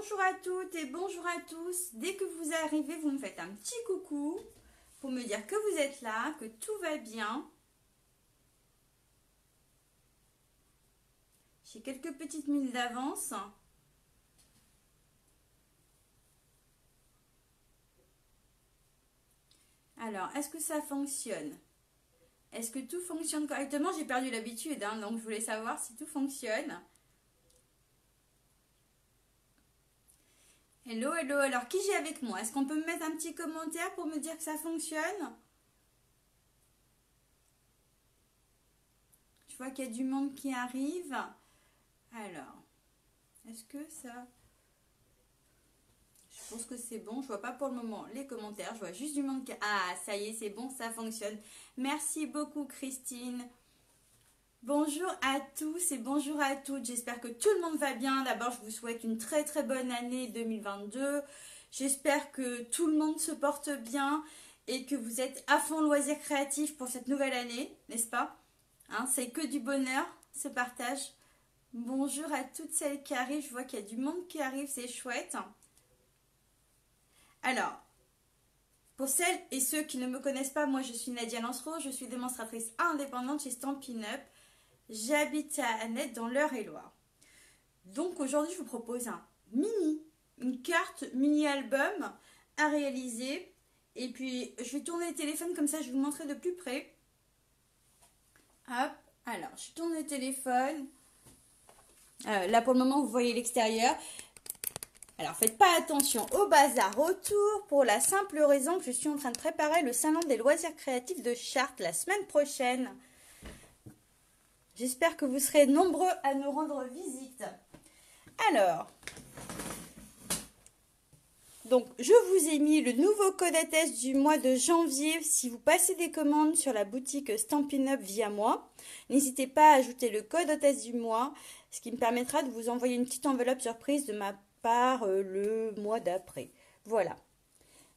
Bonjour à toutes et bonjour à tous. Dès que vous arrivez, vous me faites un petit coucou pour me dire que vous êtes là, que tout va bien. J'ai quelques petites minutes d'avance. Alors, est-ce que ça fonctionne? Est-ce que tout fonctionne correctement? J'ai perdu l'habitude, hein, donc je voulais savoir si tout fonctionne. Hello, hello. Alors, qui j'ai avec moi? Est-ce qu'on peut me mettre un petit commentaire pour me dire que ça fonctionne? Je vois qu'il y a du monde qui arrive. Alors, est-ce que ça... Je pense que c'est bon. Je vois pas pour le moment les commentaires. Je vois juste du monde qui... Ah, ça y est, c'est bon, ça fonctionne. Merci beaucoup, Christine. Bonjour à tous et bonjour à toutes. J'espère que tout le monde va bien. D'abord, je vous souhaite une très très bonne année 2022. J'espère que tout le monde se porte bien et que vous êtes à fond loisirs créatifs pour cette nouvelle année, n'est-ce pas? Hein, c'est que du bonheur, ce partage. Bonjour à toutes celles qui arrivent. Je vois qu'il y a du monde qui arrive, c'est chouette. Alors, pour celles et ceux qui ne me connaissent pas, moi je suis Nadia Lancereau, je suis démonstratrice indépendante chez Stampin' Up. J'habite à Annette dans l'Eure-et-Loire. Donc aujourd'hui je vous propose une carte mini-album à réaliser. Et puis je vais tourner le téléphone comme ça je vais vous montrer de plus près. Hop, alors je tourne le téléphone. Là pour le moment vous voyez l'extérieur. Alors, faites pas attention au bazar autour pour la simple raison que je suis en train de préparer le salon des loisirs créatifs de Chartres la semaine prochaine. J'espère que vous serez nombreux à nous rendre visite. Alors, donc je vous ai mis le nouveau code ATES du mois de janvier. Si vous passez des commandes sur la boutique Stampin' Up via moi, n'hésitez pas à ajouter le code ATES du mois, ce qui me permettra de vous envoyer une petite enveloppe surprise de ma part le mois d'après. Voilà.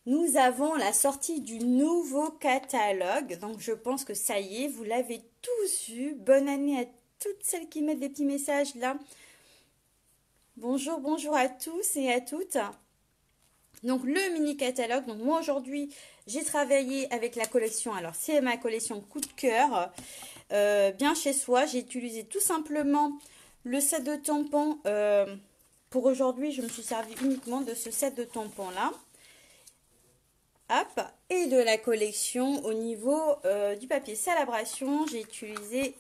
Nous avons la sortie du nouveau catalogue. Donc je pense que ça y est, vous l'avez tous vu. Bonne année à toutes celles qui mettent des petits messages là. Bonjour, bonjour à tous et à toutes. Donc le mini catalogue. Donc moi aujourd'hui, j'ai travaillé avec la collection. Alors c'est ma collection coup de cœur. Bien chez soi, j'ai utilisé tout simplement le set de tampons. Pour aujourd'hui, je me suis servi uniquement de ce set de tampons là. Hop, et de la collection au niveau du papier Salabration, j'ai utilisé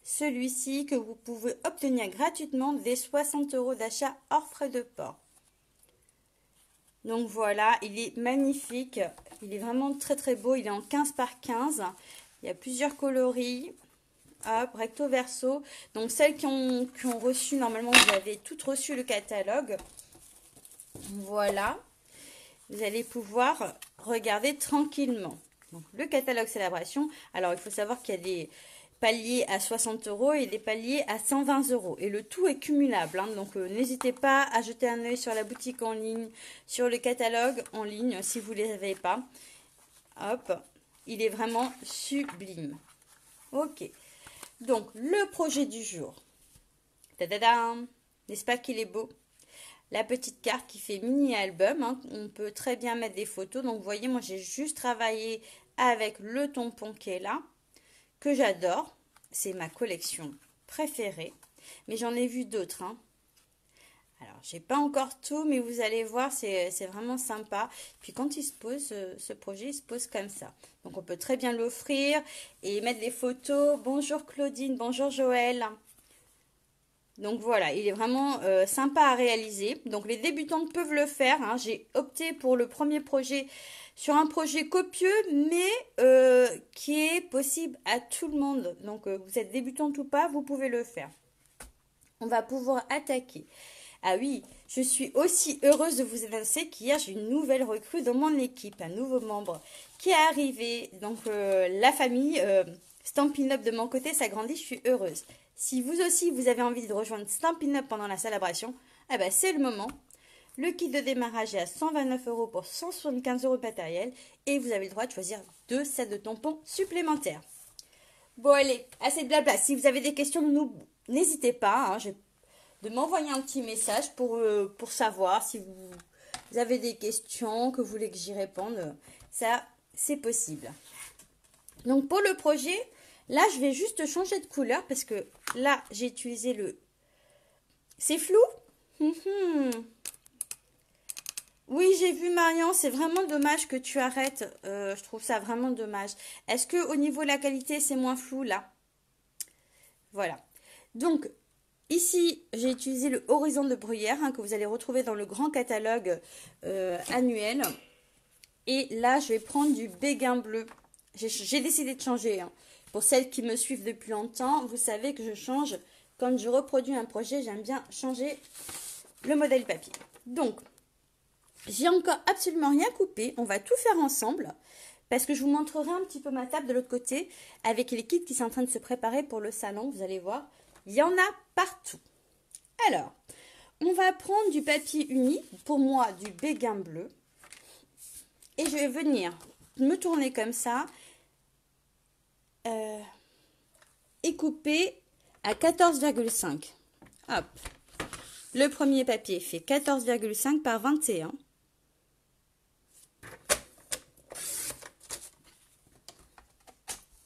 celui-ci que vous pouvez obtenir gratuitement dès 60 € d'achat hors frais de port. Donc voilà, il est magnifique, il est vraiment très très beau, il est en 15 par 15, il y a plusieurs coloris. Hop, recto verso. Donc celles qui ont reçu, normalement vous avez toutes reçu le catalogue. Voilà. Vous allez pouvoir regarder tranquillement. Donc, le catalogue Célébration. Alors il faut savoir qu'il y a des paliers à 60 € et des paliers à 120 €. Et le tout est cumulable. Hein. Donc n'hésitez pas à jeter un œil sur la boutique en ligne, sur le catalogue en ligne si vous ne les avez pas. Hop, il est vraiment sublime. Ok. Donc, le projet du jour. Tadadam! N'est-ce pas qu'il est beau? La petite carte qui fait mini-album. Hein. On peut très bien mettre des photos. Donc, vous voyez, moi, j'ai juste travaillé avec le tampon qui est là, que j'adore. C'est ma collection préférée. Mais j'en ai vu d'autres. Hein. Alors, j'ai pas encore tout, mais vous allez voir, c'est vraiment sympa. Puis quand il se pose, ce projet, il se pose comme ça. Donc, on peut très bien l'offrir et mettre des photos. Bonjour Claudine, bonjour Joël. Donc, voilà, il est vraiment sympa à réaliser. Donc, les débutants peuvent le faire. Hein. J'ai opté pour le premier projet sur un projet copieux, mais qui est possible à tout le monde. Donc, vous êtes débutante ou pas, vous pouvez le faire. On va pouvoir attaquer. Ah oui, je suis aussi heureuse de vous annoncer qu'hier, j'ai une nouvelle recrue dans mon équipe, un nouveau membre qui est arrivé. Donc, la famille Stampin' Up de mon côté s'agrandit, je suis heureuse. Si vous aussi, vous avez envie de rejoindre Stampin' Up pendant la célébration, eh ben, c'est le moment. Le kit de démarrage est à 129 € pour 175 € de matériel et vous avez le droit de choisir 2 sets de tampons supplémentaires. Bon, allez, assez de blabla. Si vous avez des questions, n'hésitez pas. Hein, de m'envoyer un petit message pour savoir si vous avez des questions, que vous voulez que j'y réponde. Ça, c'est possible. Donc, pour le projet, là, je vais juste changer de couleur parce que là, j'ai utilisé le... C'est flou? Oui, j'ai vu Marion, c'est vraiment dommage que tu arrêtes. Je trouve ça vraiment dommage. Est-ce que au niveau de la qualité, c'est moins flou là? Voilà. Donc, ici, j'ai utilisé le Horizon de Bruyère que vous allez retrouver dans le grand catalogue annuel. Et là, je vais prendre du béguin bleu. J'ai décidé de changer. Pour celles qui me suivent depuis longtemps, vous savez que je change. Quand je reproduis un projet, j'aime bien changer le modèle papier. Donc, j'ai encore absolument rien coupé. On va tout faire ensemble parce que je vous montrerai un petit peu ma table de l'autre côté avec les kits qui sont en train de se préparer pour le salon. Vous allez voir, il y en a partout. Alors, on va prendre du papier uni, pour moi du béguin bleu. Et je vais venir me tourner comme ça et couper à 14,5. Hop. Le premier papier fait 14,5 par 21.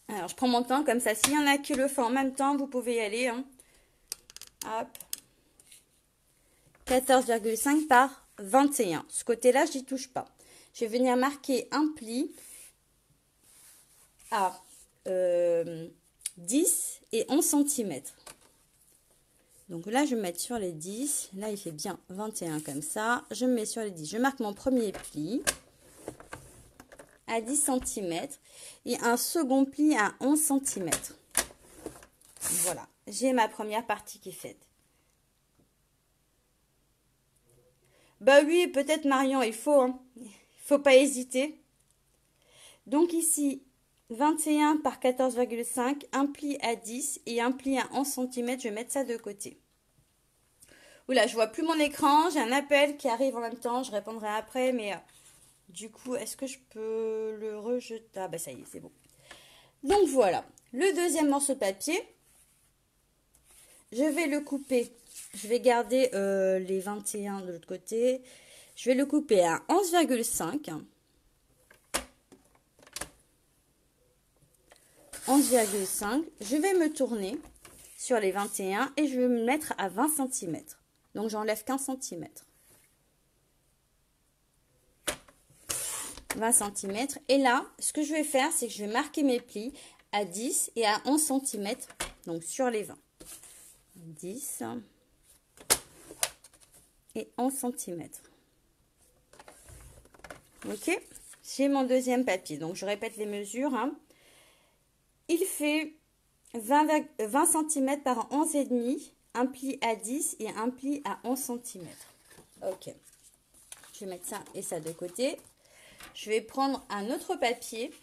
Alors, je prends mon temps comme ça. S'il y en a qui le font en même temps, vous pouvez y aller. Hop. 14,5 par 21. Ce côté-là, je n'y touche pas. Je vais venir marquer un pli à 10 et 11 cm. Donc là, je vais me mettre sur les 10. Là, il fait bien 21 comme ça. Je me mets sur les 10. Je marque mon premier pli à 10 cm et un second pli à 11 cm. Voilà, j'ai ma première partie qui est faite. Bah oui, peut-être Marion, il faut pas hésiter. Donc ici, 21 par 14,5, un pli à 10 et un pli à 11 cm. Je vais mettre ça de côté. Oula, je vois plus mon écran. J'ai un appel qui arrive en même temps. Je répondrai après, mais du coup, est-ce que je peux le rejeter? Ah bah ça y est, c'est bon. Donc voilà, le deuxième morceau de papier. Je vais le couper. Je vais garder les 21 de l'autre côté. Je vais le couper à 11,5. 11,5. Je vais me tourner sur les 21 et je vais me mettre à 20 cm. Donc j'enlève 15 cm. 20 cm. Et là, ce que je vais faire, c'est que je vais marquer mes plis à 10 et à 11 cm. Donc sur les 20. 10 et 11 cm. Ok, j'ai mon deuxième papier. Donc je répète les mesures. Il fait 20 cm par 11,5, un pli à 10 et un pli à 11 cm. Ok, je vais mettre ça et ça de côté. Je vais prendre un autre papier.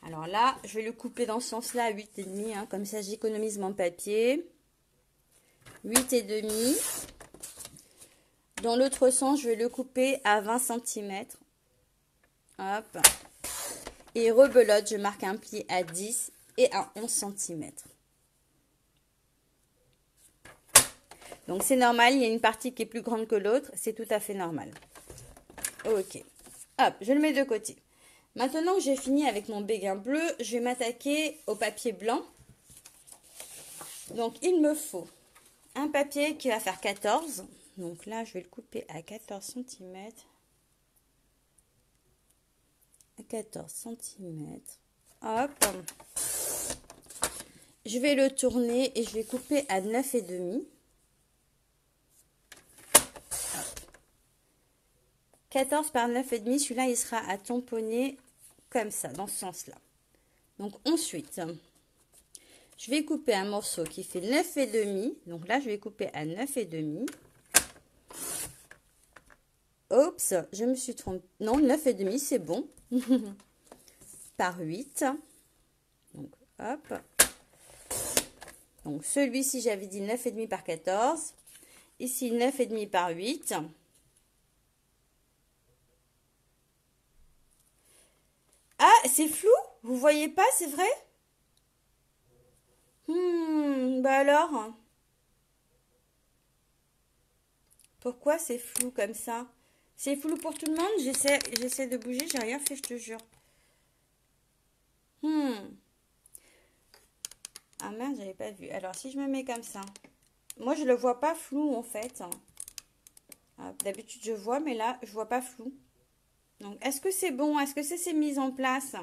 Alors là, je vais le couper dans ce sens-là à 8,5, comme ça j'économise mon papier. 8,5. Dans l'autre sens, je vais le couper à 20 cm. Hop. Et rebelote, je marque un pli à 10 et à 11 cm. Donc c'est normal, il y a une partie qui est plus grande que l'autre, c'est tout à fait normal. Ok. Hop, je le mets de côté. Maintenant que j'ai fini avec mon béguin bleu, je vais m'attaquer au papier blanc. Donc il me faut un papier qui va faire 14. Donc là, je vais le couper à 14 cm. 14 cm. Hop. Je vais le tourner et je vais couper à 9,5. 14 par 9,5, celui-là, il sera à tamponner comme ça, dans ce sens-là. Donc ensuite, je vais couper un morceau qui fait 9,5. Donc là, je vais couper à 9,5. Oups, je me suis trompée. Non, 9,5, c'est bon. Par 8. Donc, hop. Donc, celui-ci, j'avais dit 9,5 par 14. Ici, 9,5 par 8. Ah, c'est flou? Vous voyez pas, c'est vrai? Bah alors? Pourquoi c'est flou comme ça? C'est flou pour tout le monde? J'essaie de bouger, j'ai rien fait, je te jure. Ah merde, j'avais pas vu. Alors, si je me mets comme ça. Moi, je le vois pas flou, en fait. D'habitude, je vois, mais là, je vois pas flou. Donc, est-ce que c'est bon? Est-ce que c'est mis en place?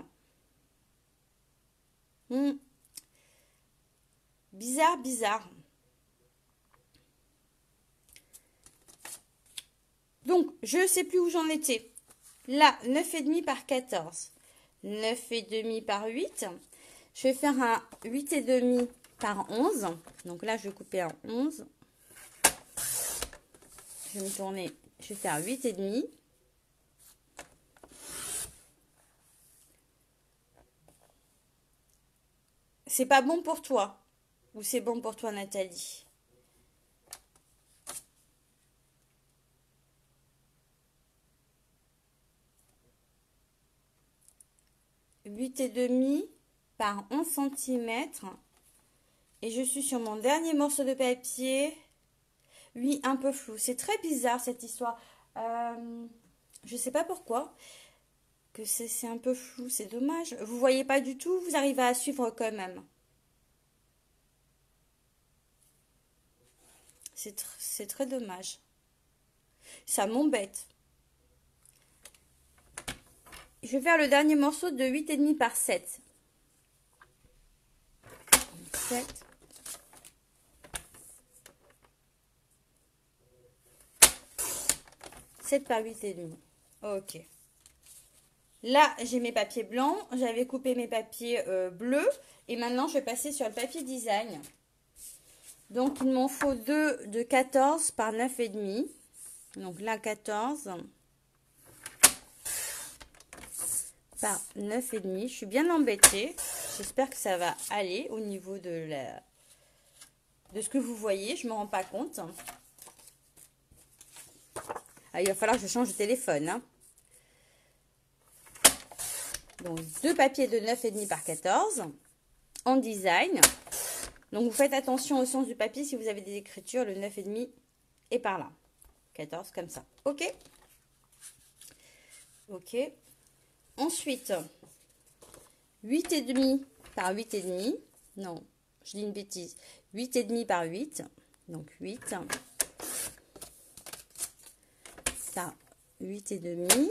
Bizarre, bizarre. Donc, je ne sais plus où j'en étais. Là, 9,5 par 14. 9,5 par 8. Je vais faire un 8,5 par 11. Donc là, je vais couper en 11. Je vais me tourner. Je vais faire 8,5. C'est pas bon pour toi? Ou c'est bon pour toi, Nathalie? Huit et demi par 11 cm. Et je suis sur mon dernier morceau de papier. Oui, un peu flou. C'est très bizarre cette histoire. Je sais pas pourquoi. Que c'est un peu flou, c'est dommage. Vous voyez pas du tout, vous arrivez à suivre quand même. C'est très dommage. Ça m'embête. Je vais faire le dernier morceau de 8,5 par 7. 7. Par 8,5. Ok. Là, j'ai mes papiers blancs. J'avais coupé mes papiers bleus. Et maintenant, je vais passer sur le papier design. Donc, il m'en faut 2 de 14 par 9,5. Donc là, 14 par 9,5. Je suis bien embêtée. J'espère que ça va aller au niveau de ce que vous voyez. Je ne me rends pas compte. Ah, il va falloir que je change de téléphone. Hein. Donc, 2 papiers de 9,5 par 14 en design. Donc, vous faites attention au sens du papier. Si vous avez des écritures, le 9,5 est par là. 14 comme ça. Ok. Ok. Ensuite, 8,5 par 8,5. Non, je dis une bêtise. 8,5 par 8. Donc, 8 par 8,5.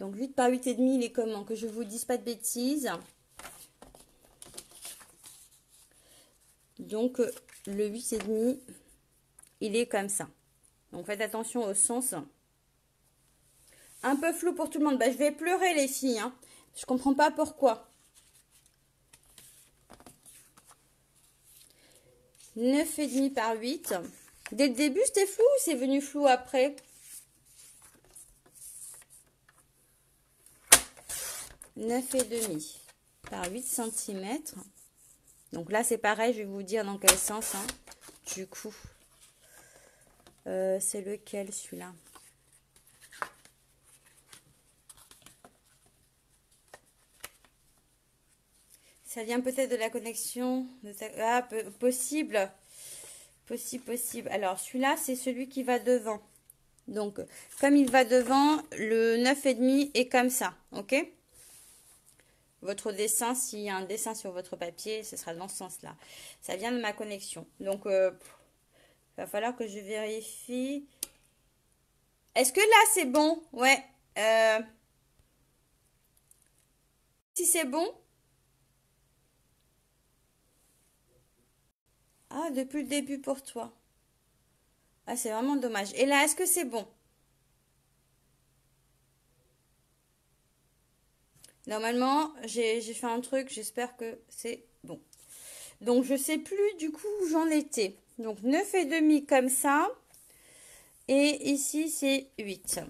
Donc, 8 par 8,5, il est comment? Que je vous dise pas de bêtises. Donc, le 8,5, il est comme ça. Donc, faites attention au sens. Un peu flou pour tout le monde. Bah, je vais pleurer, les filles. Hein. Je comprends pas pourquoi. 9,5 par 8. Dès le début, c'était flou ou c'est venu flou après? « 9,5 par 8 cm. Donc là, c'est pareil. Je vais vous dire dans quel sens. Hein. Du coup, c'est lequel celui-là? Ça vient peut-être de la connexion. Ah, possible. Possible. Alors, celui-là, c'est celui qui va devant. Donc, comme il va devant, le 9,5 est comme ça. Ok? Votre dessin, s'il y a un dessin sur votre papier, ce sera dans ce sens-là. Ça vient de ma connexion. Donc, il va falloir que je vérifie. Est-ce que là, c'est bon? Ouais. Si c'est bon? Ah, depuis le début pour toi. Ah, c'est vraiment dommage. Et là, est-ce que c'est bon? Normalement, j'ai fait un truc. J'espère que c'est bon. Donc, je sais plus du coup où j'en étais. Donc, 9,5 comme ça. Et ici, c'est 8.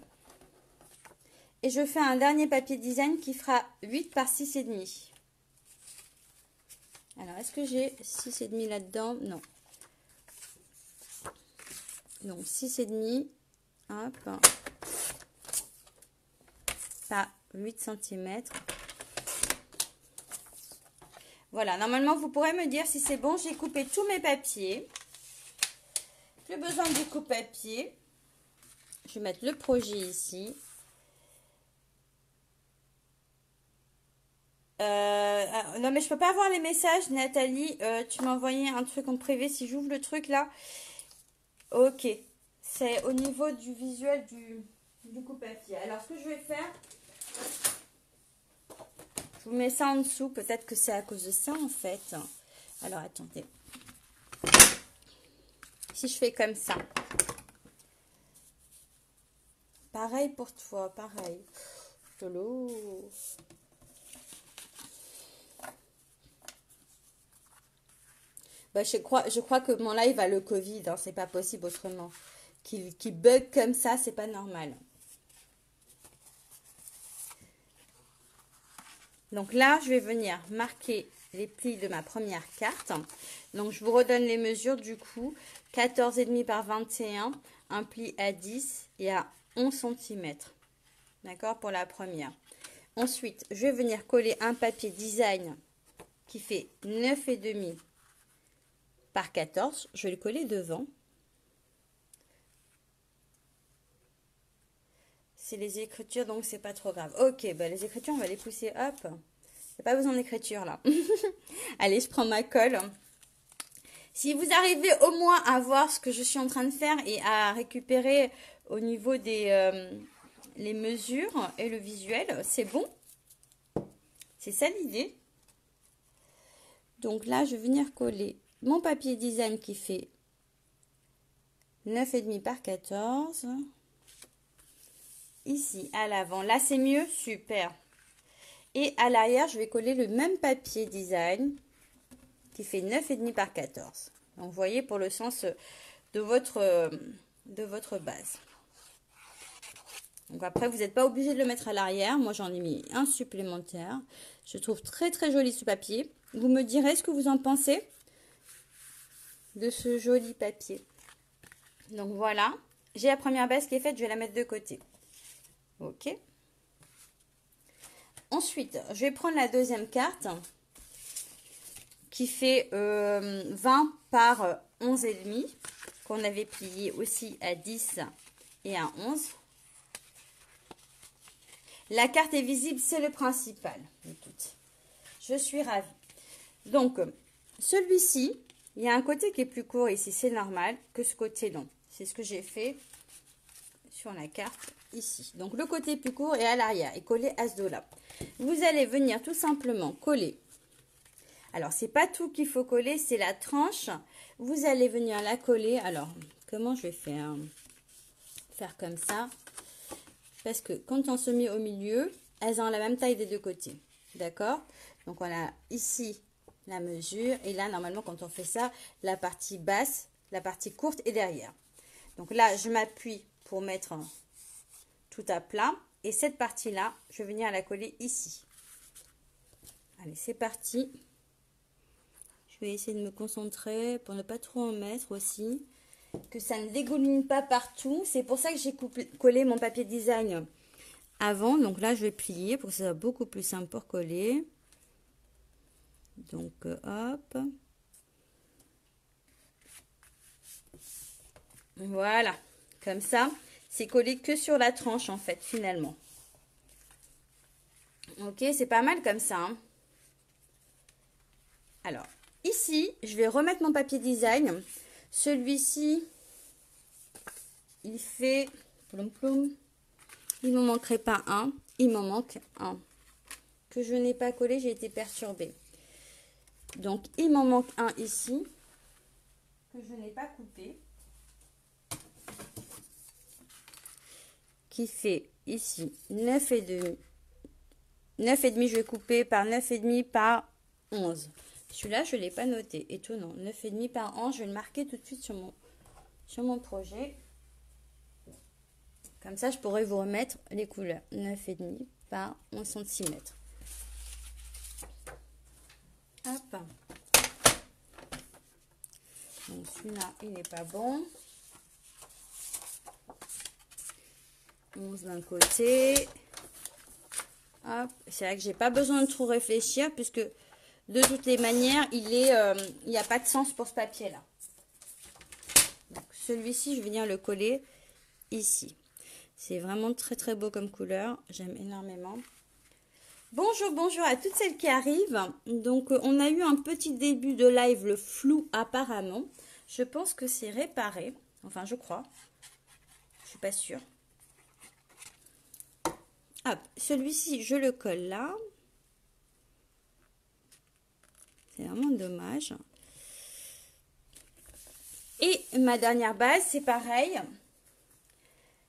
Et je fais un dernier papier design qui fera 8 par 6,5. Alors, est-ce que j'ai 6,5 là-dedans? Non. Donc, 6,5. Hop. Par 8 cm. Voilà, normalement, vous pourrez me dire si c'est bon. J'ai coupé tous mes papiers. Plus besoin du coupe-papier. Je vais mettre le projet ici. Non mais je peux pas avoir les messages, Nathalie. Tu m'as envoyé un truc en privé. Si j'ouvre le truc là. Ok. C'est au niveau du visuel du coupe-papier. Alors ce que je vais faire. Je vous mets ça en dessous. Peut-être que c'est à cause de ça en fait. Alors attendez. Si je fais comme ça. Pareil pour toi. Pareil. Lolo. Bah, je crois que mon live a le Covid, hein, c'est pas possible autrement. Qu'il bug comme ça, c'est pas normal. Donc là, je vais venir marquer les plis de ma première carte. Donc je vous redonne les mesures du coup. 14,5 par 21, un pli à 10 et à 11 cm. D'accord, pour la première. Ensuite, je vais venir coller un papier design qui fait 9,5 par 14, je vais le coller devant. C'est les écritures, donc c'est pas trop grave. Ok, bah les écritures, on va les pousser, hop. Il n'y a pas besoin d'écriture là. Allez, je prends ma colle. Si vous arrivez au moins à voir ce que je suis en train de faire et à récupérer au niveau des les mesures et le visuel, c'est bon. C'est ça l'idée. Donc là, je vais venir coller mon papier design qui fait 9,5 par 14. Ici, à l'avant. Là, c'est mieux. Super. Et à l'arrière, je vais coller le même papier design qui fait 9,5 par 14. Donc, vous voyez, pour le sens de votre base. Donc, après, vous n'êtes pas obligé de le mettre à l'arrière. Moi, j'en ai mis un supplémentaire. Je trouve très, très joli ce papier. Vous me direz ce que vous en pensez de ce joli papier. Donc voilà, j'ai la première base qui est faite, je vais la mettre de côté. Ok. Ensuite, je vais prendre la deuxième carte qui fait 20 par 11,5 qu'on avait plié aussi à 10 et à 11. La carte est visible, c'est le principal de toutes. Je suis ravie. Donc, celui-ci, il y a un côté qui est plus court ici, c'est normal, que ce côté long. C'est ce que j'ai fait sur la carte ici. Donc, le côté plus court est à l'arrière et collé à ce dos-là. Vous allez venir tout simplement coller. Alors, c'est pas tout qu'il faut coller, c'est la tranche. Vous allez venir la coller. Alors, comment je vais faire? Faire comme ça. Parce que quand on se met au milieu, elles ont la même taille des deux côtés. D'accord? Donc, on a ici la mesure. Et là, normalement, quand on fait ça, la partie basse, la partie courte est derrière. Donc là, je m'appuie pour mettre tout à plat. Et cette partie-là, je vais venir la coller ici. Allez, c'est parti. Je vais essayer de me concentrer pour ne pas trop en mettre aussi. Que ça ne dégouline pas partout. C'est pour ça que j'ai collé mon papier design avant. Donc là, je vais plier pour que ça soit beaucoup plus simple pour coller. Donc, hop. Voilà. Comme ça, c'est collé que sur la tranche, en fait, finalement. Ok, c'est pas mal comme ça. Hein. Alors, ici, je vais remettre mon papier design. Celui-ci, il fait... Ploum, ploum. Il ne m'en manquerait pas un. Il m'en manque un. Que je n'ai pas collé, j'ai été perturbée. Donc, il m'en manque un ici. Que je n'ai pas coupé. Qui fait ici 9,5. 9,5, je vais couper par 9,5 par 11. Celui-là, je ne l'ai pas noté. Étonnant. 9,5 par 11, je vais le marquer tout de suite sur mon projet. Comme ça, je pourrais vous remettre les couleurs. 9,5 par 11 cm. Hop. Donc, celui-là, il n'est pas bon. 11 d'un côté. Hop. C'est vrai que j'ai pas besoin de trop réfléchir puisque de toutes les manières, il n'y a pas de sens pour ce papier-là. Donc, celui-ci, je vais venir le coller ici. C'est vraiment très très beau comme couleur. J'aime énormément. Bonjour, bonjour à toutes celles qui arrivent. Donc, on a eu un petit début de live, le flou apparemment. Je pense que c'est réparé. Enfin, je crois. Je suis pas sûre. Hop, celui-ci, je le colle là. C'est vraiment dommage. Et ma dernière base, c'est pareil.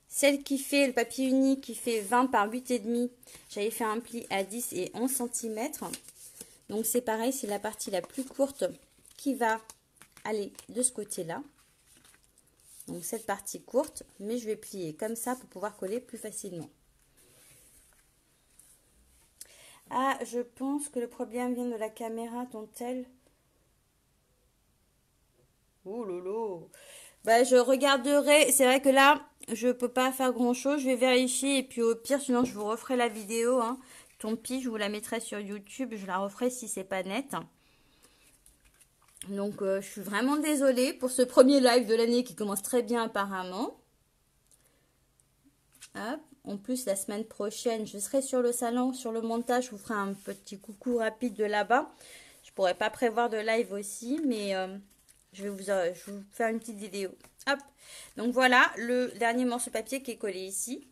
Celle qui fait le papier unique, qui fait 20 par 8,5. J'avais fait un pli à 10 et 11 cm. Donc c'est pareil, c'est la partie la plus courte qui va aller de ce côté-là. Donc cette partie courte, mais je vais plier comme ça pour pouvoir coller plus facilement. Ah, je pense que le problème vient de la caméra dont elle... Oh lolo. Bah, je regarderai. C'est vrai que là, je peux pas faire grand chose. Je vais vérifier et puis au pire, sinon je vous referai la vidéo. Hein. Tant pis, je vous la mettrai sur YouTube. Je la referai si c'est pas net. Donc, je suis vraiment désolée pour ce premier live de l'année qui commence très bien apparemment. Hop. En plus, la semaine prochaine, je serai sur le salon, sur le montage. Je vous ferai un petit coucou rapide de là-bas. Je pourrais pas prévoir de live aussi, mais je vais vous faire une petite vidéo. Hop. Donc voilà, le dernier morceau de papier qui est collé ici.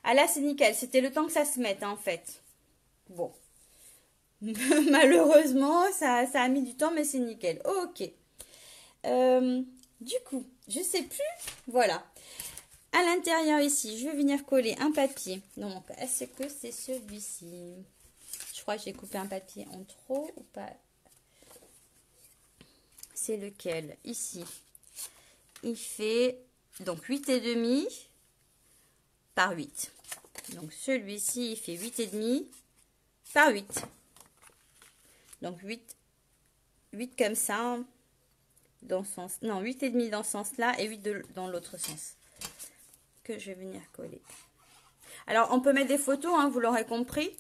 Ah là, c'est nickel. C'était le temps que ça se mette, hein, en fait. Bon. Malheureusement, ça a mis du temps, mais c'est nickel. Ok. Du coup, je sais plus. Voilà. À l'intérieur ici, je vais venir coller un papier. Donc, est-ce que c'est celui-ci? Je crois que j'ai coupé un papier en trop ou pas? C'est lequel? Ici. Il fait donc 8,5 par 8. Donc, celui-ci, il fait 8,5 par 8. Donc, 8 comme ça. Dans ce sens. Non, 8,5 dans ce sens-là et 8 dans l'autre sens. Que je vais venir coller. Alors, on peut mettre des photos, hein, vous l'aurez compris.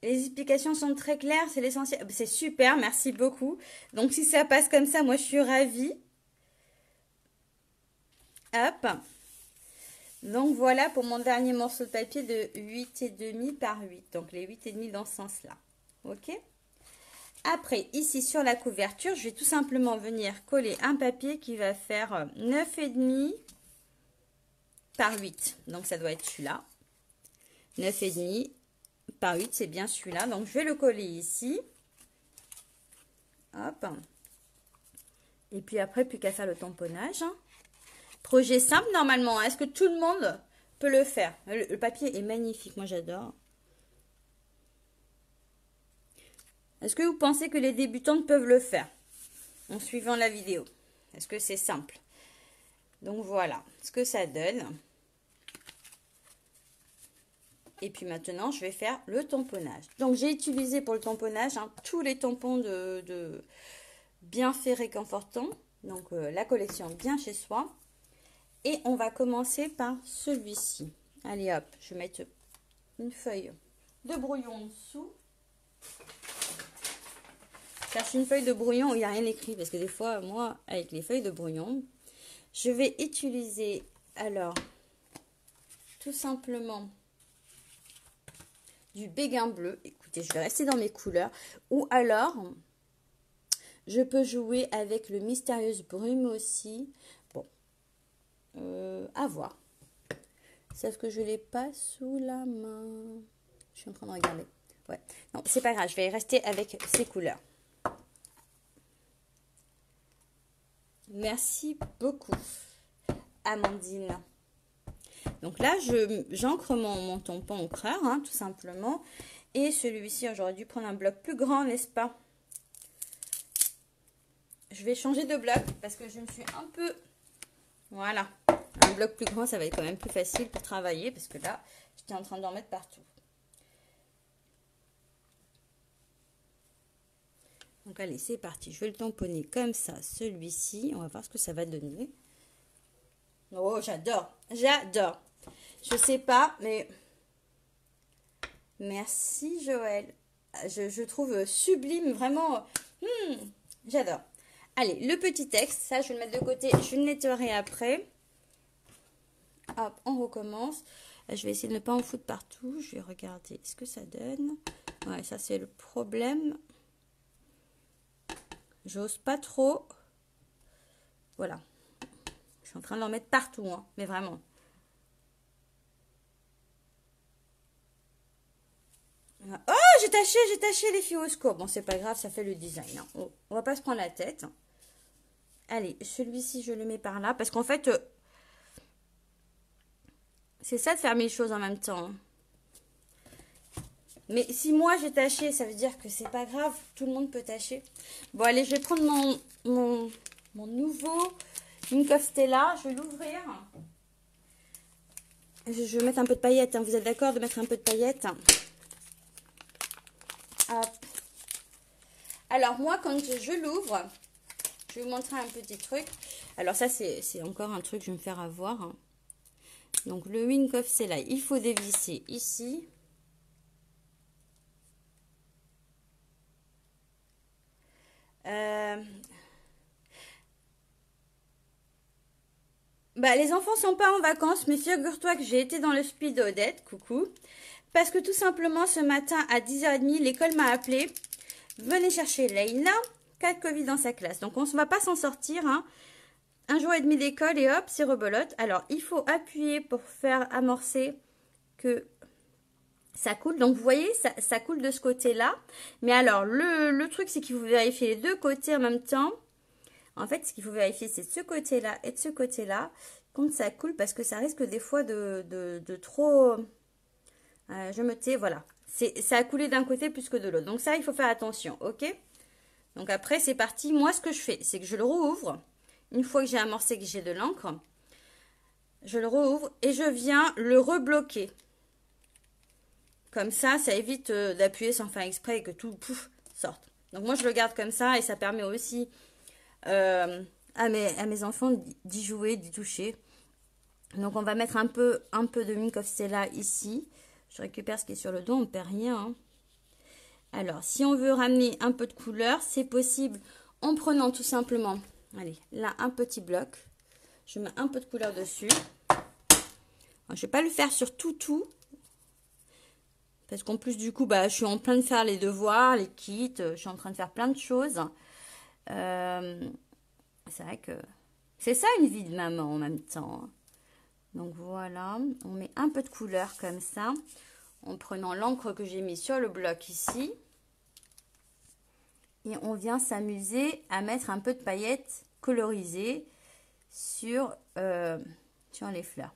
Les explications sont très claires, c'est l'essentiel. C'est super, merci beaucoup. Donc, si ça passe comme ça, moi, je suis ravie. Hop. Donc, voilà pour mon dernier morceau de papier de 8,5 par 8. Donc, les 8,5 dans ce sens-là. OK? Après, ici, sur la couverture, je vais tout simplement venir coller un papier qui va faire 9,5 par 8. Donc, ça doit être celui-là. 9,5 par 8, c'est bien celui-là. Donc, je vais le coller ici. Hop. Et puis après, plus qu'à faire le tamponnage. Projet simple, normalement. Est-ce que tout le monde peut le faire? Le papier est magnifique. Moi, j'adore. Est-ce que vous pensez que les débutantes peuvent le faire en suivant la vidéo? Est-ce que c'est simple? Donc, voilà ce que ça donne. Et puis maintenant, je vais faire le tamponnage. Donc, j'ai utilisé pour le tamponnage tous les tampons de bien fait réconfortant. Donc, la collection Bien Chez Soi. Et on va commencer par celui-ci. Allez, hop, je vais mettre une feuille de brouillon en dessous. Je cherche une feuille de brouillon où il n'y a rien écrit. Parce que des fois, moi, avec les feuilles de brouillon, je vais utiliser, alors, tout simplement... du béguin bleu. Écoutez, je vais rester dans mes couleurs. Ou alors, je peux jouer avec le Mystérieuse Brume aussi. Bon, à voir. Sauf que je ne l'ai pas sous la main. Je suis en train de regarder. Ouais. Non, c'est pas grave. Je vais rester avec ces couleurs. Merci beaucoup, Amandine. Donc là, j'encre mon tampon encreur, hein, tout simplement. Et celui-ci, j'aurais dû prendre un bloc plus grand, n'est-ce pas? Je vais changer de bloc parce que je me suis un peu... Voilà. Un bloc plus grand, ça va être quand même plus facile pour travailler parce que là, j'étais en train d'en mettre partout. Donc allez, c'est parti. Je vais le tamponner comme ça, celui-ci. On va voir ce que ça va donner. Oh, j'adore. J'adore. Je sais pas, mais... Merci, Joël. Je trouve sublime, vraiment. J'adore. Allez, le petit texte, ça je vais le mettre de côté, je le nettoierai après. Hop, on recommence. Je vais essayer de ne pas en foutre partout. Je vais regarder ce que ça donne. Ouais, ça c'est le problème. J'ose pas trop. Voilà. Je suis en train de l'en mettre partout, hein, mais vraiment. Oh, j'ai taché les filles au secours. Bon, c'est pas grave, ça fait le design. Hein. On va pas se prendre la tête. Allez, celui-ci, je le mets par là. Parce qu'en fait, c'est ça de faire mille choses en même temps. Mais si moi j'ai taché, ça veut dire que c'est pas grave. Tout le monde peut tacher. Bon, allez, je vais prendre mon nouveau Wink of Stella. Je vais l'ouvrir. Je vais mettre un peu de paillettes. Hein. Vous êtes d'accord de mettre un peu de paillettes? Hop. Alors, moi, quand je l'ouvre, je vais vous montrer un petit truc. Alors, ça, c'est encore un truc que je vais me faire avoir. Hein. Donc, le Wink of Stella, il faut dévisser ici. Bah, les enfants sont pas en vacances, mais figure-toi que j'ai été dans le speed Odette, coucou. Parce que tout simplement, ce matin à 10h30, l'école m'a appelé. Venez chercher Leïla, 4 Covid dans sa classe. Donc, on ne va pas s'en sortir. Hein. Un jour et demi d'école et hop, c'est rebelote. Alors, il faut appuyer pour faire amorcer que ça coule. Donc, vous voyez, ça coule de ce côté-là. Mais alors, le truc, c'est qu'il faut vérifier les deux côtés en même temps. En fait, ce qu'il faut vérifier, c'est de ce côté-là et de ce côté-là. Quand ça coule, parce que ça risque des fois de trop... je me tais, voilà. Ça a coulé d'un côté plus que de l'autre. Donc ça, il faut faire attention, ok? Donc après, c'est parti. Moi, ce que je fais, c'est que je le rouvre. Une fois que j'ai amorcé, que j'ai de l'encre, je le rouvre et je viens le rebloquer. Comme ça évite d'appuyer sans faire exprès et que tout pouf, sorte. Donc moi, je le garde comme ça et ça permet aussi à mes enfants d'y jouer, d'y toucher. Donc on va mettre un peu de Wink of Stella ici. Je récupère ce qui est sur le dos, on ne perd rien. Hein. Alors, si on veut ramener un peu de couleur, c'est possible en prenant tout simplement, allez, là, un petit bloc. Je mets un peu de couleur dessus. Alors, je ne vais pas le faire sur tout. Parce qu'en plus, du coup, bah, je suis en train de faire les devoirs, les kits. Je suis en train de faire plein de choses. C'est vrai que c'est ça une vie de maman en même temps. Donc voilà, on met un peu de couleur comme ça. En prenant l'encre que j'ai mis sur le bloc ici. Et on vient s'amuser à mettre un peu de paillettes colorisées sur les fleurs.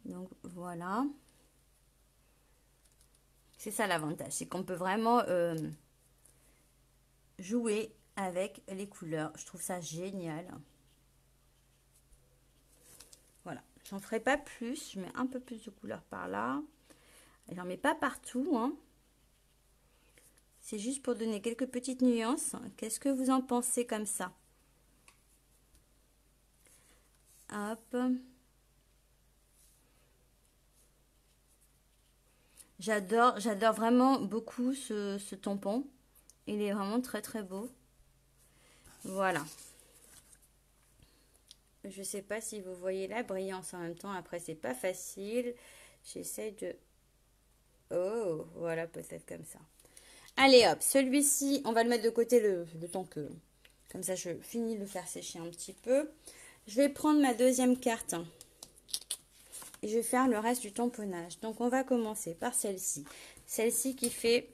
Donc voilà. C'est ça l'avantage, c'est qu'on peut vraiment jouer avec les couleurs. Je trouve ça génial. Voilà, j'en ferai pas plus. Je mets un peu plus de couleur par là. J'en mets pas partout. Hein. C'est juste pour donner quelques petites nuances. Qu'est-ce que vous en pensez comme ça? Hop. J'adore vraiment beaucoup ce tampon. Il est vraiment très très beau. Voilà. Je sais pas si vous voyez la brillance en même temps. Après, c'est pas facile. J'essaie de... Oh, voilà, peut-être comme ça. Allez, hop, celui-ci, on va le mettre de côté le temps que... Comme ça, je finis de le faire sécher un petit peu. Je vais prendre ma deuxième carte. Et je vais faire le reste du tamponnage. Donc, on va commencer par celle-ci. Celle-ci qui fait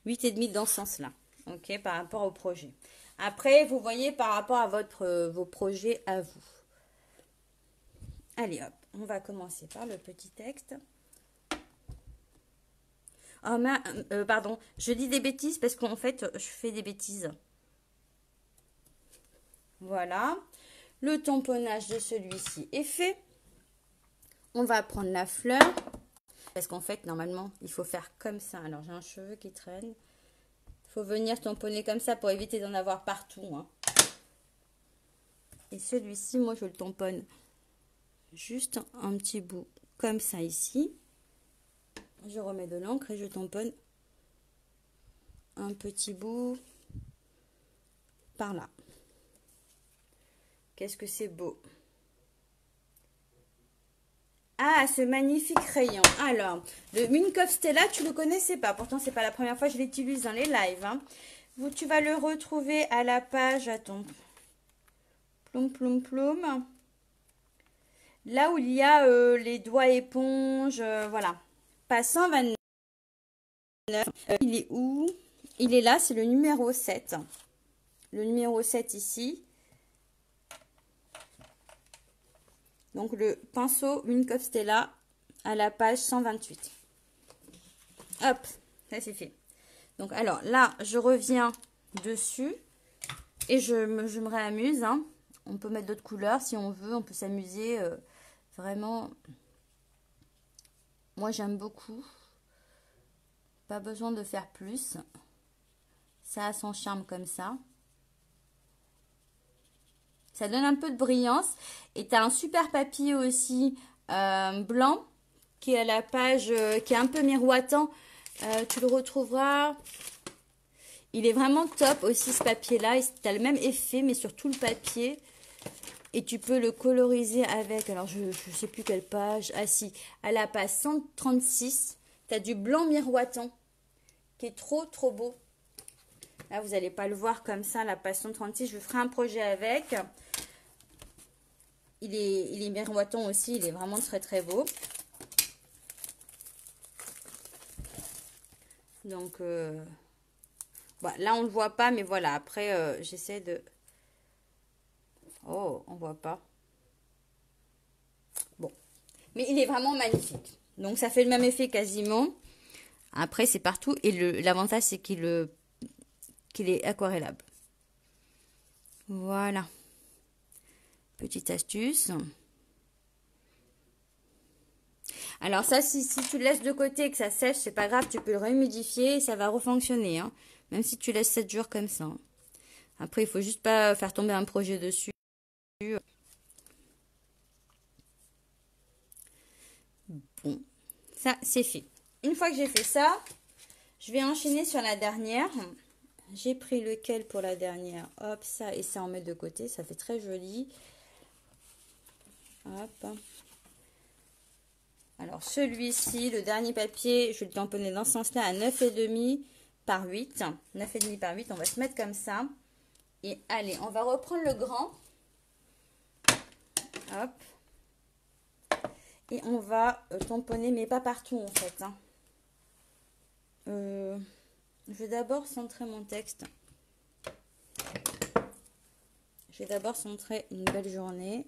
8,5 dans ce sens-là. Ok, par rapport au projet. Après, vous voyez par rapport à vos projets à vous. Allez, hop, on va commencer par le petit texte. Oh, mais, pardon, je dis des bêtises parce qu'en fait, je fais des bêtises. Voilà. Le tamponnage de celui-ci est fait. On va prendre la fleur. Parce qu'en fait, normalement, il faut faire comme ça. Alors, j'ai un cheveu qui traîne. Il faut venir tamponner comme ça pour éviter d'en avoir partout. Hein. Et celui-ci, moi, je le tamponne juste un petit bout comme ça ici. Je remets de l'encre et je tamponne un petit bout par là. Qu'est-ce que c'est beau! Ah, ce magnifique crayon. Alors, le Minkoff Stella, tu le connaissais pas. Pourtant, c'est pas la première fois que je l'utilise dans les lives. Hein. Tu vas le retrouver à la page, attends, ploum. Là où il y a les doigts éponges, voilà. Pas 129. Il est où? Il est là, c'est le numéro 7. Le numéro 7 ici. Donc le pinceau Minkoff Stella à la page 128. Hop, ça c'est fait. Donc alors là, je reviens dessus et je me réamuse. Hein. On peut mettre d'autres couleurs si on veut, on peut s'amuser. Vraiment, moi j'aime beaucoup. Pas besoin de faire plus. Ça a son charme comme ça. Ça donne un peu de brillance. Et tu as un super papier aussi blanc qui est à la page, qui est un peu miroitant. Tu le retrouveras. Il est vraiment top aussi ce papier-là. Tu as le même effet mais sur tout le papier. Et tu peux le coloriser avec, alors je ne sais plus quelle page. Ah si, à la page 136, tu as du blanc miroitant qui est trop beau. Là, vous n'allez pas le voir comme ça, la page 136. Je ferai un projet avec. Il est miroitant aussi, il est vraiment très beau. Donc, bah, là, on ne le voit pas, mais voilà. Après, j'essaie de... Oh, on ne voit pas. Bon. Mais il est vraiment magnifique. Donc, ça fait le même effet quasiment. Après, c'est partout. Et l'avantage, c'est qu'il est aquarellable. Voilà. Petite astuce. Alors ça, si tu le laisses de côté et que ça sèche, c'est pas grave, tu peux le rehumidifier et ça va refonctionner. Hein, même si tu laisses 7 jours comme ça. Hein. Après, il faut juste pas faire tomber un projet dessus. Bon, ça, c'est fait. Une fois que j'ai fait ça, je vais enchaîner sur la dernière. J'ai pris lequel pour la dernière? Hop, ça et ça, on met de côté. Ça fait très joli. Hop. Alors, celui-ci, le dernier papier, je vais le tamponner dans ce sens-là à 9,5 par 8. 9,5 par 8, on va se mettre comme ça. Et allez, on va reprendre le grand. Hop. Et on va tamponner, mais pas partout en fait. Hein. Je vais d'abord centrer mon texte. Je vais d'abord centrer une belle journée.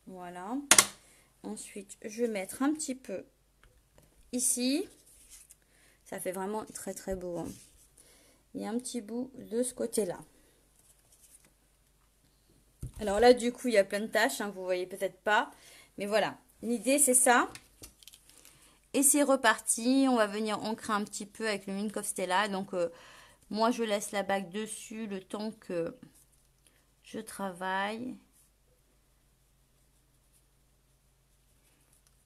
Voilà. Ensuite, je vais mettre un petit peu ici. Ça fait vraiment très beau. Hein. Et un petit bout de ce côté-là. Alors là, du coup, il y a plein de taches. Hein, vous voyez peut-être pas. Mais voilà. L'idée, c'est ça. Et c'est reparti. On va venir ancrer un petit peu avec le Minkoff Stella. Donc, moi, je laisse la bague dessus le temps que je travaille.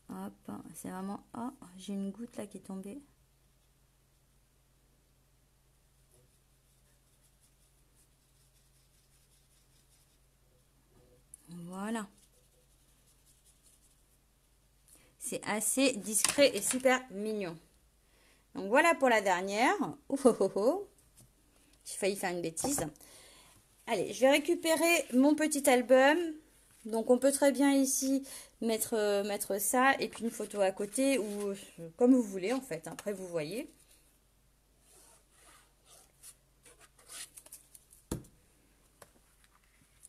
Hop, c'est vraiment... Oh, j'ai une goutte là qui est tombée. Voilà. C'est assez discret et super mignon. Donc voilà pour la dernière. Oh, oh, oh, oh. J'ai failli faire une bêtise. Allez, je vais récupérer mon petit album. Donc on peut très bien ici mettre ça et puis une photo à côté ou comme vous voulez en fait. Après vous voyez.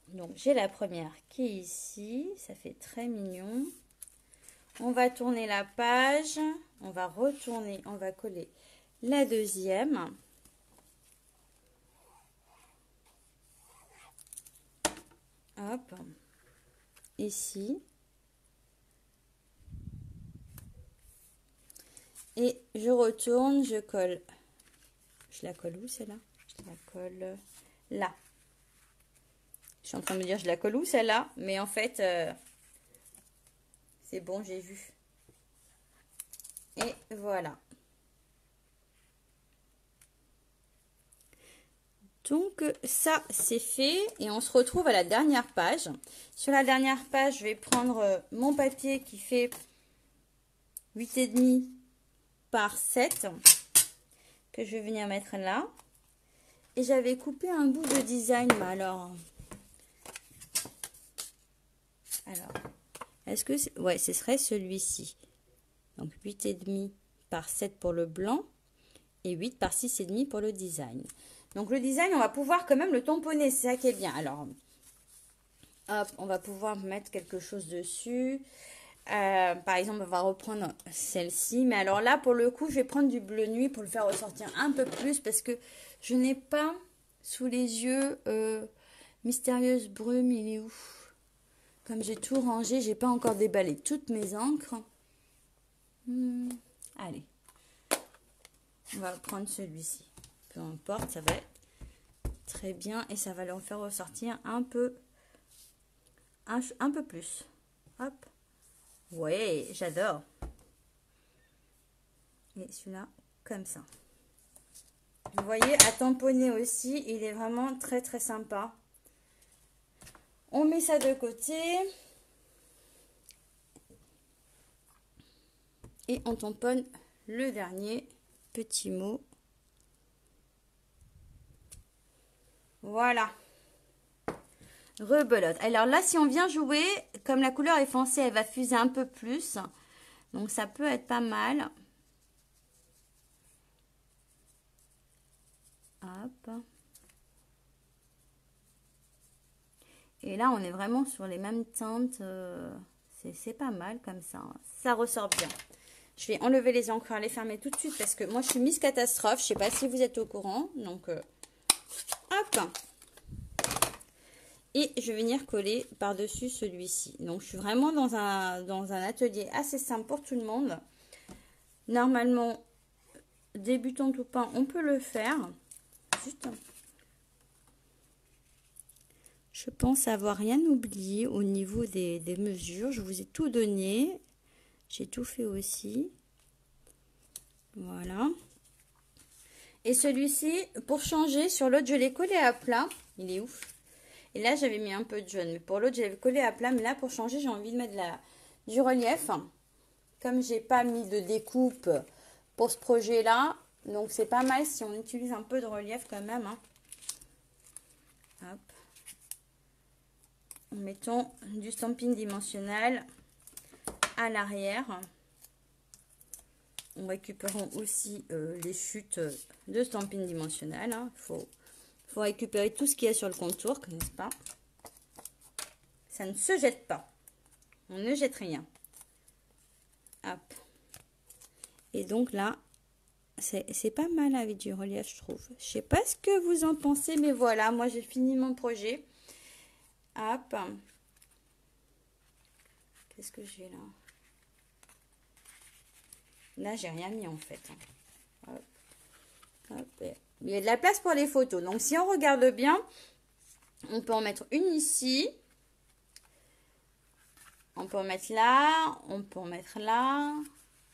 Donc j'ai la première qui est ici. Ça fait très mignon. On va tourner la page. On va retourner. On va coller la deuxième. Hop. Ici. Et je retourne, je colle. Je la colle où celle-là? Je la colle là. Je suis en train de me dire je la colle où celle-là? Mais en fait, C'est bon, j'ai vu. Et voilà. Donc ça c'est fait et on se retrouve à la dernière page. Sur la dernière page, je vais prendre mon papier qui fait 8,5 par 7 que je vais venir mettre là. Et j'avais coupé un bout de design, mais alors est-ce que ouais, ce serait celui-ci. Donc 8,5 par 7 pour le blanc et 8 par 6,5 pour le design. Donc le design, on va pouvoir quand même le tamponner, c'est ça qui est bien. Alors, hop, on va pouvoir mettre quelque chose dessus. Par exemple, on va reprendre celle-ci. Mais alors là, pour le coup, je vais prendre du bleu nuit pour le faire ressortir un peu plus parce que je n'ai pas sous les yeux Mystérieuse Brume, il est où? Comme j'ai tout rangé, j'ai pas encore déballé toutes mes encres. Allez, on va prendre celui-ci. Peu importe, ça va être très bien et ça va leur faire ressortir un peu plus. Hop. Ouais, j'adore. Et celui-là, comme ça. Vous voyez, à tamponner aussi, il est vraiment très très sympa. On met ça de côté. Et on tamponne le dernier petit mot. Voilà. Rebelote. Alors là, si on vient jouer, comme la couleur est foncée, elle va fuser un peu plus. Donc ça peut être pas mal. Hop. Et là, on est vraiment sur les mêmes teintes. C'est pas mal comme ça. Ça ressort bien. Je vais enlever les encres, les fermer tout de suite parce que moi, je suis Miss Catastrophe. Je sais pas si vous êtes au courant. Donc, hop. Et je vais venir coller par-dessus celui-ci. Donc, je suis vraiment dans un atelier assez simple pour tout le monde. Normalement, débutante ou pas, on peut le faire. Juste... Je pense avoir rien oublié au niveau des mesures. Je vous ai tout donné. J'ai tout fait aussi. Voilà. Et celui-ci, pour changer, sur l'autre, je l'ai collé à plat. Il est ouf. Et là, j'avais mis un peu de jaune. Mais pour l'autre, j'avais collé à plat. Mais là, pour changer, j'ai envie de mettre du relief. Comme j'ai pas mis de découpe pour ce projet-là. Donc, c'est pas mal si on utilise un peu de relief quand même. Hein. Hop. Mettons du stamping dimensionnel à l'arrière. On récupérons aussi les chutes de stamping dimensionnel. Hein. Faut récupérer tout ce qu'il y a sur le contour, n'est-ce pas? Ça ne se jette pas. On ne jette rien. Hop. Et donc là, c'est pas mal avec du relief, je trouve. Je sais pas ce que vous en pensez, mais voilà, moi j'ai fini mon projet. Hop. Qu'est-ce que j'ai là? Là, j'ai rien mis en fait. Hop. Hop. Il y a de la place pour les photos. Donc, si on regarde bien, on peut en mettre une ici. On peut en mettre là. On peut en mettre là.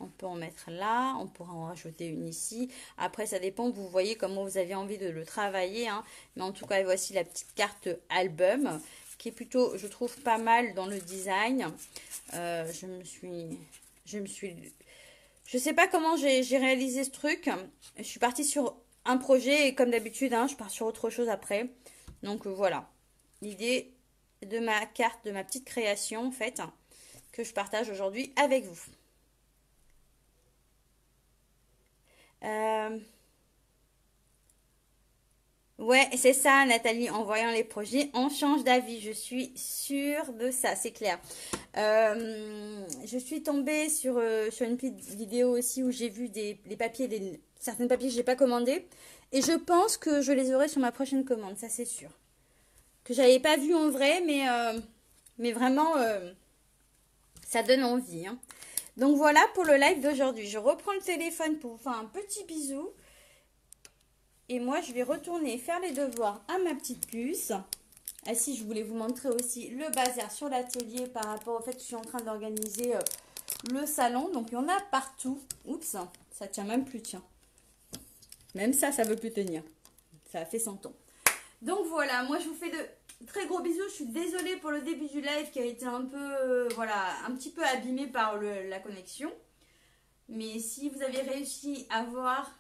On peut en mettre là. On pourra en rajouter une ici. Après, ça dépend. Vous voyez comment vous avez envie de le travailler. Hein. Mais en tout cas, voici la petite carte album qui est plutôt, je trouve, pas mal dans le design. Je sais pas comment j'ai réalisé ce truc. Je suis partie sur un projet et comme d'habitude, hein, je pars sur autre chose après. Donc voilà, l'idée de ma carte, de ma petite création en fait, que je partage aujourd'hui avec vous. Ouais, c'est ça, Nathalie. En voyant les projets, on change d'avis. Je suis sûre de ça, c'est clair. Je suis tombée sur une petite vidéo aussi où j'ai vu les papiers, certains papiers que je n'ai pas commandés. Et je pense que je les aurai sur ma prochaine commande, ça c'est sûr. Que j'avais pas vu en vrai, mais vraiment, ça donne envie. Hein. Donc voilà pour le live d'aujourd'hui. Je reprends le téléphone pour vous faire un petit bisou. Et moi, je vais retourner faire les devoirs à ma petite puce. Ah si, je voulais vous montrer aussi le bazar sur l'atelier par rapport au fait que je suis en train d'organiser le salon. Donc il y en a partout. Oups, ça tient même plus, tiens. Même ça veut plus tenir. Ça a fait 100 ans. Donc voilà, moi je vous fais de très gros bisous. Je suis désolée pour le début du live qui a été un peu, voilà, un petit peu abîmé par la connexion. Mais si vous avez réussi à voir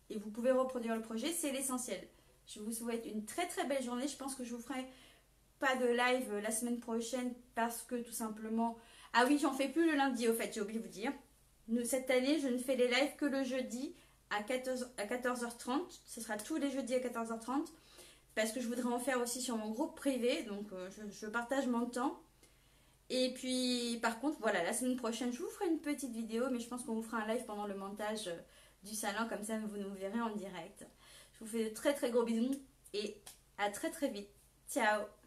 et vous pouvez reproduire le projet, c'est l'essentiel. Je vous souhaite une très très belle journée. Je pense que je vous ferai pas de live la semaine prochaine parce que tout simplement... Ah oui, j'en fais plus le lundi au fait, j'ai oublié de vous dire. Cette année, je ne fais les lives que le jeudi à 14h30. Ce sera tous les jeudis à 14h30 parce que je voudrais en faire aussi sur mon groupe privé. Donc je partage mon temps. Et puis par contre, voilà, la semaine prochaine, je vous ferai une petite vidéo, mais je pense qu'on vous fera un live pendant le montage du salon, comme ça vous nous verrez en direct. Je vous fais de très très gros bisous et à très très vite. Ciao!